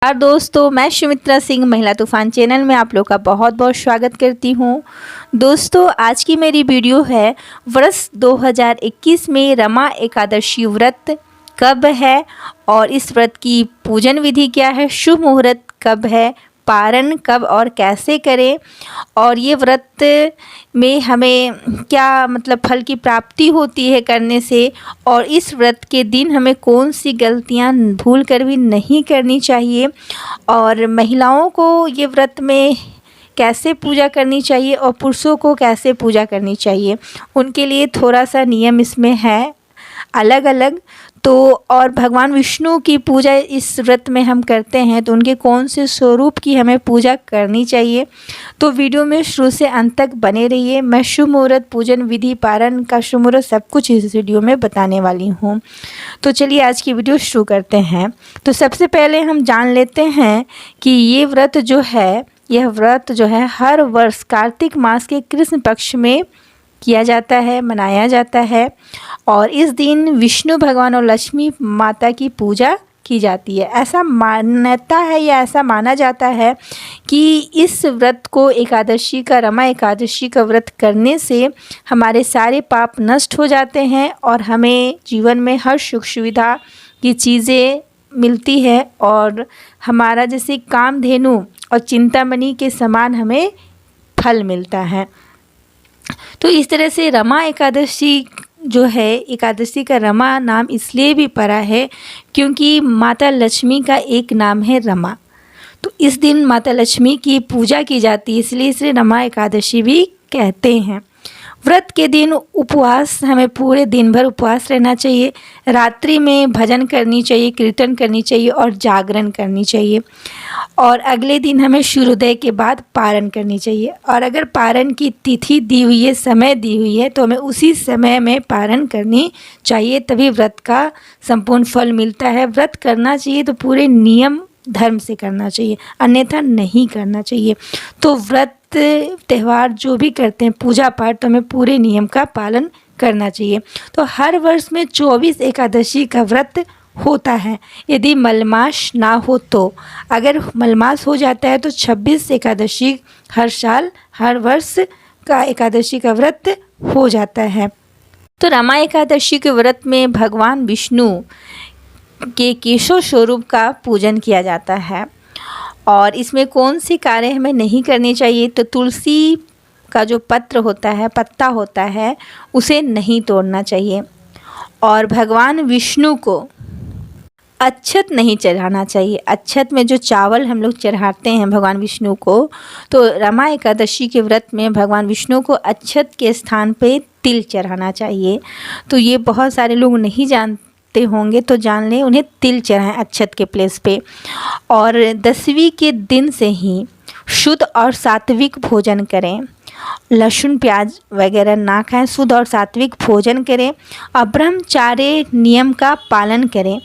दोस्तों, मैं सुमित्रा सिंह महिला तूफान चैनल में आप लोग का बहुत बहुत स्वागत करती हूँ। दोस्तों, आज की मेरी वीडियो है वर्ष 2021 में रमा एकादशी व्रत कब है और इस व्रत की पूजन विधि क्या है, शुभ मुहूर्त कब है, पारण कब और कैसे करें और ये व्रत में हमें क्या फल की प्राप्ति होती है करने से, और इस व्रत के दिन हमें कौन सी गलतियां भूल कर भी नहीं करनी चाहिए और महिलाओं को ये व्रत में कैसे पूजा करनी चाहिए और पुरुषों को कैसे पूजा करनी चाहिए। उनके लिए थोड़ा सा नियम इसमें है अलग अलग। तो और भगवान विष्णु की पूजा इस व्रत में हम करते हैं तो उनके कौन से स्वरूप की हमें पूजा करनी चाहिए। तो वीडियो में शुरू से अंत तक बने रहिए। मैं शुभ मुहूर्त, पूजन विधि, पारण का शुभ मुहूर्त सब कुछ इस वीडियो में बताने वाली हूँ। तो चलिए आज की वीडियो शुरू करते हैं। तो सबसे पहले हम जान लेते हैं कि ये व्रत जो है, यह व्रत जो है हर वर्ष कार्तिक मास के कृष्ण पक्ष में किया जाता है, मनाया जाता है और इस दिन विष्णु भगवान और लक्ष्मी माता की पूजा की जाती है। ऐसा मान्यता है या ऐसा माना जाता है कि इस व्रत को एकादशी का, रमा एकादशी का व्रत करने से हमारे सारे पाप नष्ट हो जाते हैं और हमें जीवन में हर सुख सुविधा की चीज़ें मिलती है और हमारा जैसे कामधेनु और चिंतामणि के समान हमें फल मिलता है। तो इस तरह से रमा एकादशी जो है, एकादशी का रमा नाम इसलिए भी पड़ा है क्योंकि माता लक्ष्मी का एक नाम है रमा। तो इस दिन माता लक्ष्मी की पूजा की जाती है, इसलिए इसे रमा एकादशी भी कहते हैं। व्रत के दिन उपवास, हमें पूरे दिन भर उपवास रहना चाहिए। रात्रि में भजन करनी चाहिए, कीर्तन करनी चाहिए और जागरण करनी चाहिए और अगले दिन हमें सूर्योदय के बाद पारण करनी चाहिए। और अगर पारण की तिथि दी हुई है, समय दी हुई है, तो हमें उसी समय में पारण करनी चाहिए, तभी व्रत का संपूर्ण फल मिलता है। व्रत करना चाहिए तो पूरे नियम धर्म से करना चाहिए, अन्यथा नहीं करना चाहिए। तो व्रत त्यौहार जो भी करते हैं, पूजा पाठ, तो हमें पूरे नियम का पालन करना चाहिए। तो हर वर्ष में 24 एकादशी का व्रत होता है यदि मलमास ना हो तो। अगर मलमास हो जाता है तो 26 एकादशी हर साल, हर वर्ष का एकादशी का व्रत हो जाता है। तो रमा एकादशी के व्रत में भगवान विष्णु के केशव स्वरूप का पूजन किया जाता है और इसमें कौन सी कार्य हमें नहीं करनी चाहिए। तो तुलसी का जो पत्र होता है, पत्ता होता है, उसे नहीं तोड़ना चाहिए और भगवान विष्णु को अक्षत नहीं चढ़ाना चाहिए। अक्षत में जो चावल हम लोग चढ़ाते हैं भगवान विष्णु को, तो रमा एकादशी के व्रत में भगवान विष्णु को अक्षत के स्थान पे तिल चढ़ाना चाहिए। तो ये बहुत सारे लोग नहीं जानते होंगे, तो जान लें, उन्हें तिल चढ़ाएं अक्षत के प्लेस पे। और 10वीं के दिन से ही शुद्ध और सात्विक भोजन करें, लहसुन प्याज वगैरह ना खाएं, शुद्ध और सात्विक भोजन करें और ब्रह्मचार्य नियम का पालन करें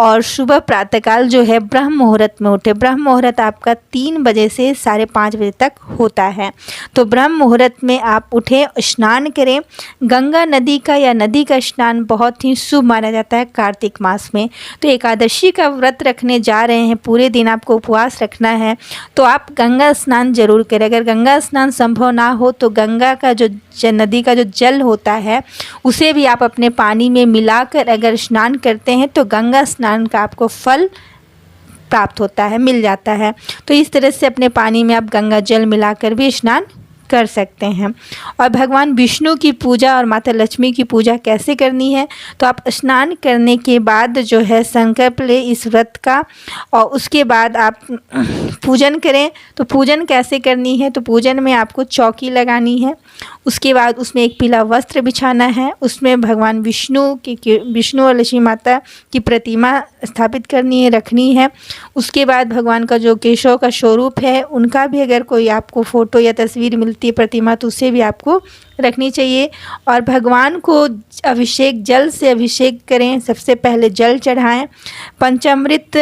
और सुबह प्रातःकाल जो है ब्रह्म मुहूर्त में उठे। ब्रह्म मुहूर्त आपका 3 बजे से 5:30 बजे तक होता है। तो ब्रह्म मुहूर्त में आप उठें, स्नान करें। गंगा नदी का या नदी का स्नान बहुत ही शुभ माना जाता है कार्तिक मास में। तो एकादशी का व्रत रखने जा रहे हैं, पूरे दिन आपको उपवास रखना है, तो आप गंगा स्नान जरूर करें। अगर गंगा स्नान संभव ना हो तो गंगा का जो नदी का जो जल होता है उसे भी आप अपने पानी में मिलाकर अगर स्नान करते हैं तो गंगा स्नान का आपको फल प्राप्त होता है, मिल जाता है। तो इस तरह से अपने पानी में आप गंगा जल मिलाकर भी स्नान कर सकते हैं। और भगवान विष्णु की पूजा और माता लक्ष्मी की पूजा कैसे करनी है, तो आप स्नान करने के बाद जो है संकल्प ले इस व्रत का और उसके बाद आप पूजन करें। तो पूजन कैसे करनी है, तो पूजन में आपको चौकी लगानी है, उसके बाद उसमें एक पीला वस्त्र बिछाना है, उसमें भगवान विष्णु और लक्ष्मी माता की प्रतिमा स्थापित करनी है, रखनी है। उसके बाद भगवान का जो केशव का स्वरूप है उनका भी अगर कोई आपको फ़ोटो या तस्वीर मिलती है, प्रतिमा, तो उसे भी आपको रखनी चाहिए। और भगवान को अभिषेक, जल से अभिषेक करें। सबसे पहले जल चढ़ाएं, पंचामृत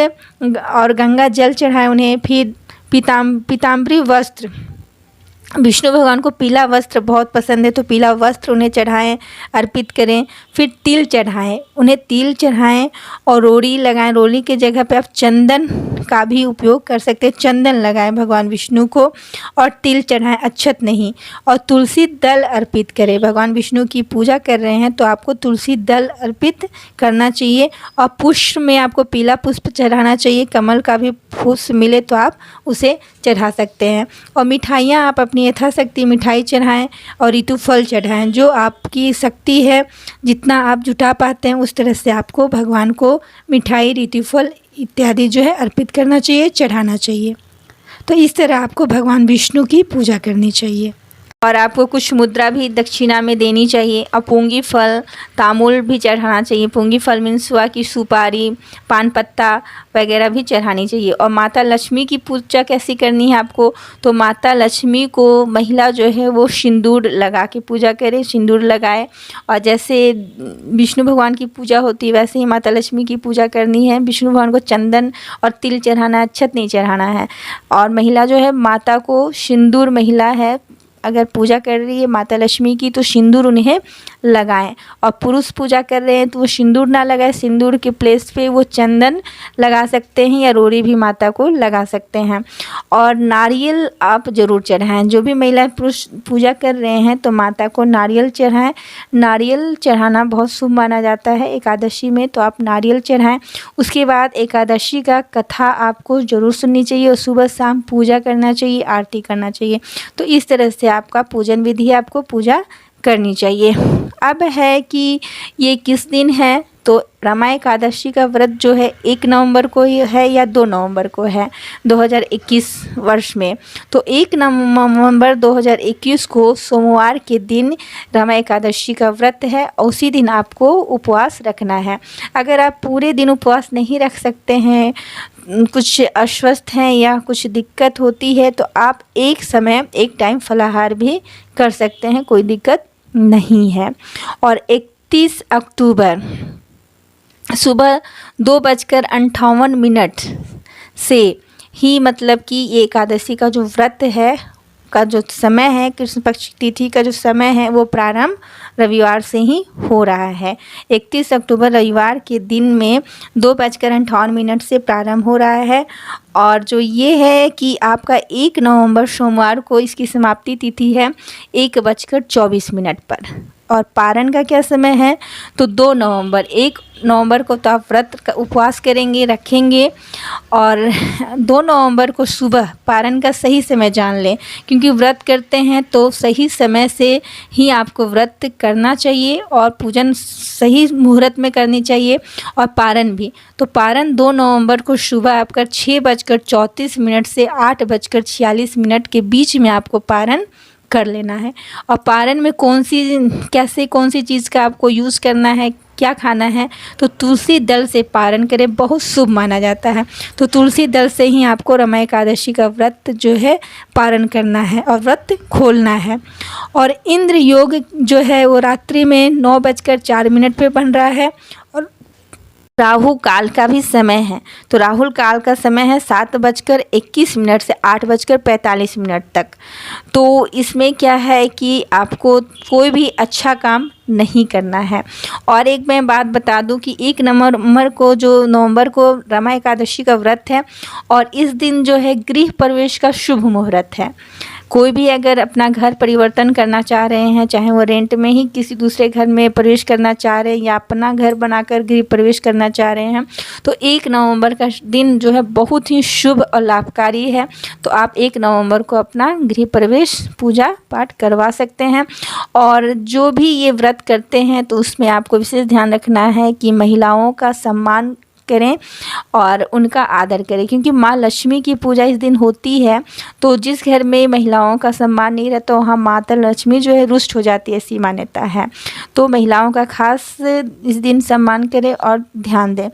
और गंगा जल चढ़ाएं उन्हें, फिर पीताम्बरी वस्त्र विष्णु भगवान को पीला वस्त्र बहुत पसंद है, तो पीला वस्त्र उन्हें चढ़ाएं, अर्पित करें। फिर तिल चढ़ाएं, उन्हें तिल चढ़ाएं और रोड़ी लगाएं। रोड़ी के जगह पे आप चंदन का भी उपयोग कर सकते हैं, चंदन लगाएं भगवान विष्णु को, और तिल चढ़ाएं, अक्षत नहीं। और तुलसी दल अर्पित करें। भगवान विष्णु की पूजा कर रहे हैं तो आपको तुलसी दल अर्पित करना चाहिए। और पुष्प में आपको पीला पुष्प चढ़ाना चाहिए, कमल का भी पुष्प मिले तो आप उसे चढ़ा सकते हैं। और मिठाइयाँ आप अपनी यथाशक्ति मिठाई चढ़ाएं और ऋतु फल चढ़ाएं। जो आपकी शक्ति है, जितना आप जुटा पाते हैं उस तरह से आपको भगवान को मिठाई, ऋतु फल इत्यादि जो है अर्पित करना चाहिए, चढ़ाना चाहिए। तो इस तरह आपको भगवान विष्णु की पूजा करनी चाहिए। और आपको कुछ मुद्रा भी दक्षिणा में देनी चाहिए। और पूंगी फल, तांबूल भी चढ़ाना चाहिए। पूंगी फल मीन्स सुआ की सुपारी, पान पत्ता वगैरह भी चढ़ानी चाहिए। और माता लक्ष्मी की पूजा कैसी करनी है आपको, तो माता लक्ष्मी को महिला जो है वो सिंदूर लगा के पूजा करे, सिंदूर लगाए। और जैसे विष्णु भगवान की पूजा होती है वैसे ही माता लक्ष्मी की पूजा करनी है। विष्णु भगवान को चंदन और तिल चढ़ाना है, अक्षत नहीं चढ़ाना है। और महिला जो है माता को सिंदूर, महिला है अगर पूजा कर रही है माता लक्ष्मी की तो सिंदूर उन्हें लगाएं। और पुरुष पूजा कर रहे हैं तो वो सिंदूर ना लगाए, सिंदूर के प्लेस पे वो चंदन लगा सकते हैं या रोड़ी भी माता को लगा सकते हैं। और नारियल आप ज़रूर चढ़ाएं। जो भी महिला पुरुष पूजा कर रहे हैं तो माता को नारियल चढ़ाएं। नारियल चढ़ाना बहुत शुभ माना जाता है एकादशी में, तो आप नारियल चढ़ाएं। उसके बाद एकादशी का कथा आपको ज़रूर सुननी चाहिए और सुबह शाम पूजा करना चाहिए, आरती करना चाहिए। तो इस तरह से आपका पूजन विधि है, आपको पूजा करनी चाहिए। अब है कि ये किस दिन है, तो रमा एकादशी का व्रत जो है 1 नवंबर को है या 2 नवंबर को है 2021 वर्ष में। तो 1 नवंबर 2021 को सोमवार के दिन रमा एकादशी का व्रत है और उसी दिन आपको उपवास रखना है। अगर आप पूरे दिन उपवास नहीं रख सकते हैं, कुछ अस्वस्थ हैं या कुछ दिक्कत होती है, तो आप एक टाइम फलाहार भी कर सकते हैं, कोई दिक्कत नहीं है। और 31 अक्टूबर सुबह 2:58 से ही मतलब कि ये एकादशी का जो व्रत है का जो समय है, कृष्ण पक्ष तिथि का जो समय है वो प्रारंभ रविवार से ही हो रहा है। 31 अक्टूबर रविवार के दिन में 2:58 से प्रारंभ हो रहा है। और जो ये है कि आपका 1 नवंबर सोमवार को इसकी समाप्ति तिथि है 1:24 पर। और पारण का क्या समय है, तो 2 नवंबर 1 नवंबर को तो आप व्रत का उपवास करेंगे, रखेंगे। और 2 नवंबर को सुबह पारण का सही समय जान लें, क्योंकि व्रत करते हैं तो सही समय से ही आपको व्रत करना चाहिए और पूजन सही मुहूर्त में करनी चाहिए और पारण भी। तो पारण 2 नवंबर को सुबह आपका 6:34 से 8:46 के बीच में आपको पारण कर लेना है। और पारण में कौन सी चीज़ का आपको यूज़ करना है, क्या खाना है, तो तुलसी दल से पारण करें, बहुत शुभ माना जाता है। तो तुलसी दल से ही आपको रमा एकादशी का व्रत जो है पारण करना है और व्रत खोलना है। और इंद्र योग जो है वो रात्रि में 9:04 पे बन रहा है। और राहु काल का भी समय है, तो राहुल काल का समय है 7:21 से 8:45 तक। तो इसमें क्या है कि आपको कोई भी अच्छा काम नहीं करना है। और एक मैं बात बता दूं कि 1 नवंबर को रमा एकादशी का व्रत है और इस दिन जो है गृह प्रवेश का शुभ मुहूर्त है। कोई भी अगर अपना घर परिवर्तन करना चाह रहे हैं, चाहे वो रेंट में ही किसी दूसरे घर में प्रवेश करना चाह रहे हैं या अपना घर बनाकर गृह प्रवेश करना चाह रहे हैं, तो 1 नवंबर का दिन जो है बहुत ही शुभ और लाभकारी है। तो आप 1 नवंबर को अपना गृह प्रवेश पूजा पाठ करवा सकते हैं। और जो भी ये व्रत करते हैं तो उसमें आपको विशेष ध्यान रखना है कि महिलाओं का सम्मान करें और उनका आदर करें, क्योंकि माँ लक्ष्मी की पूजा इस दिन होती है। तो जिस घर में महिलाओं का सम्मान नहीं रहता वहाँ माता लक्ष्मी जो है रुष्ट हो जाती है, ऐसी मान्यता है। तो महिलाओं का खास इस दिन सम्मान करें और ध्यान दें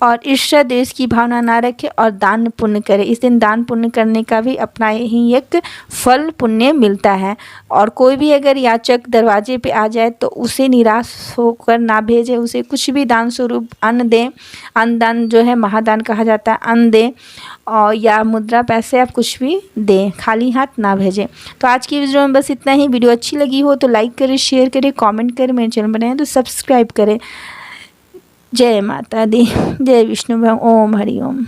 और ईर्ष्या द्वेष की भावना ना रखें और दान पुण्य करें। इस दिन दान पुण्य करने का भी अपना ही एक फल पुण्य मिलता है। और कोई भी अगर याचक दरवाजे पे आ जाए तो उसे निराश होकर ना भेजें, उसे कुछ भी दान स्वरूप अन्न दें। अन्नदान जो है महादान कहा जाता है, अन्न दें और या मुद्रा पैसे आप कुछ भी दें, खाली हाथ ना भेजें। तो आज की वीडियो में बस इतना ही। वीडियो अच्छी लगी हो तो लाइक करें, शेयर करें, कमेंट करें, मेरे चैनल बनाएं तो सब्सक्राइब करें। जय माता दी, जय विष्णु भगवान, ओम हरि ओम।